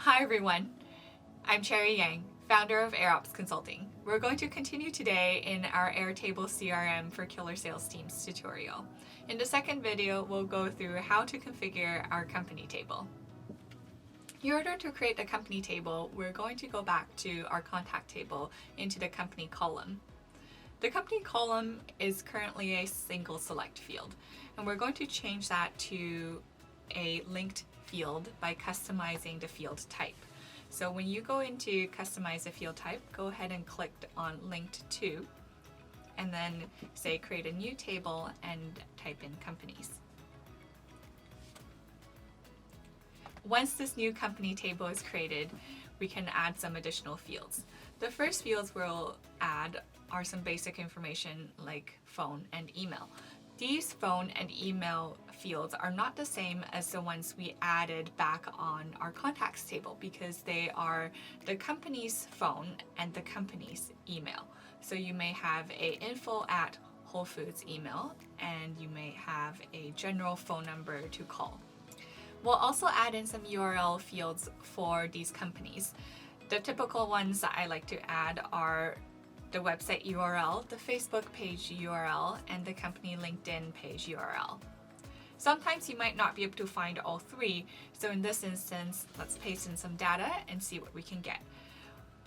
Hi everyone, I'm Cherry Yang, founder of AirOps Consulting. We're going to continue today in our Airtable CRM for killer sales teams tutorial. In the second video, we'll go through how to configure our company table. In order to create a company table, we're going to go back to our contact table into the company column. The company column is currently a single select field, and we're going to change that to a linked field by customizing the field type. So when you go into customize a field type, go ahead and click on linked to, and then say create a new table and type in companies. Once this new company table is created, we can add some additional fields. The first fields we'll add are some basic information like phone and email. These phone and email fields are not the same as the ones we added back on our contacts table because they are the company's phone and the company's email. So you may have a info@Whole Foods email and you may have a general phone number to call. We'll also add in some URL fields for these companies. The typical ones that I like to add are the website URL, the Facebook page URL, and the company LinkedIn page URL. Sometimes you might not be able to find all three, so in this instance, let's paste in some data and see what we can get.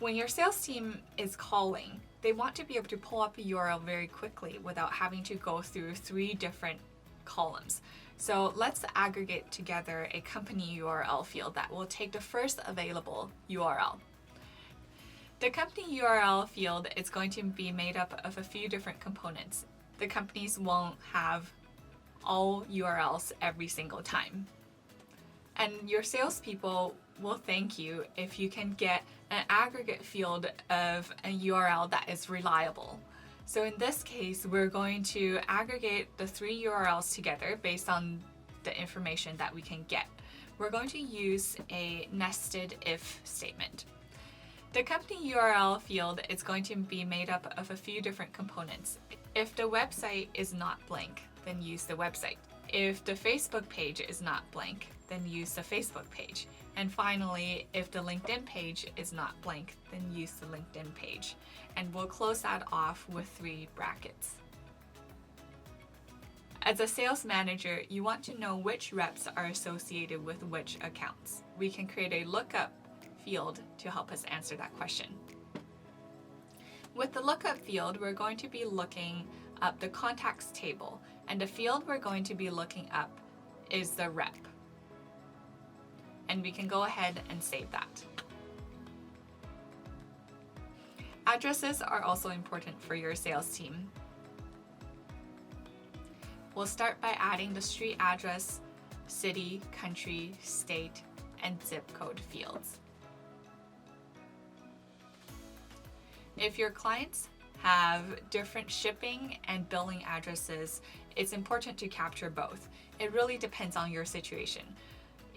When your sales team is calling, they want to be able to pull up a URL very quickly without having to go through three different columns. So let's aggregate together a company URL field that will take the first available URL. The company URL field is going to be made up of a few different components. The companies won't have all URLs every single time. And your salespeople will thank you if you can get an aggregate field of a URL that is reliable. So in this case, we're going to aggregate the three URLs together based on the information that we can get. We're going to use a nested if statement. The company URL field is going to be made up of a few different components. If the website is not blank, then use the website. If the Facebook page is not blank, then use the Facebook page. And finally, if the LinkedIn page is not blank, then use the LinkedIn page. And we'll close that off with 3 brackets. As a sales manager, you want to know which reps are associated with which accounts. We can create a lookup field to help us answer that question. With the lookup field, we're going to be looking up the contacts table, and the field we're going to be looking up is the rep. And we can go ahead and save that. Addresses are also important for your sales team. We'll start by adding the street address, city, country, state, and zip code fields. If your clients have different shipping and billing addresses, it's important to capture both. It really depends on your situation.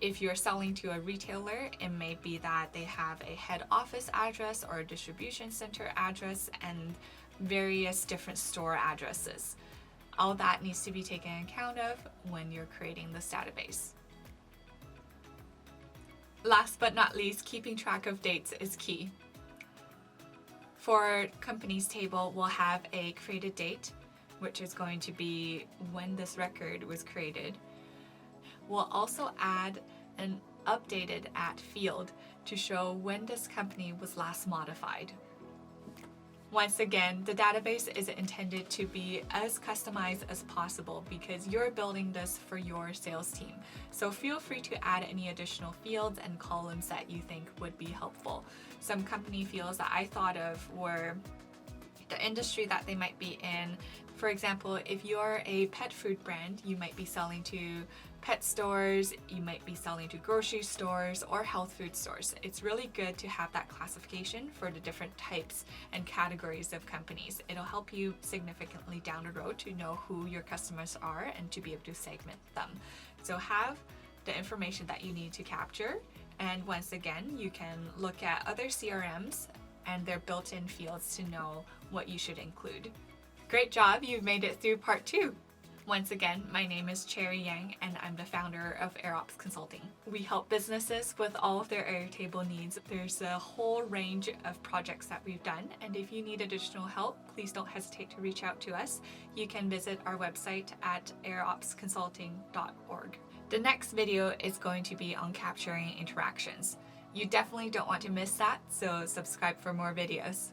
If you're selling to a retailer, it may be that they have a head office address or a distribution center address and various different store addresses. All that needs to be taken account of when you're creating this database. Last but not least, keeping track of dates is key. For companies table, we'll have a created date, which is going to be when this record was created. We'll also add an updated at field to show when this company was last modified. Once again, the database is intended to be as customized as possible because you're building this for your sales team. So feel free to add any additional fields and columns that you think would be helpful. Some company fields that I thought of were the industry that they might be in. For example, if you're a pet food brand, you might be selling to pet stores, you might be selling to grocery stores or health food stores. It's really good to have that classification for the different types and categories of companies. It'll help you significantly down the road to know who your customers are and to be able to segment them. So have the information that you need to capture, and once again, you can look at other CRMs and their built-in fields to know what you should include. Great job, you've made it through part 2. Once again, my name is Cherry Yang and I'm the founder of AirOps Consulting. We help businesses with all of their Airtable needs. There's a whole range of projects that we've done, and if you need additional help, please don't hesitate to reach out to us. You can visit our website at airopsconsulting.org. The next video is going to be on capturing interactions. You definitely don't want to miss that, so subscribe for more videos.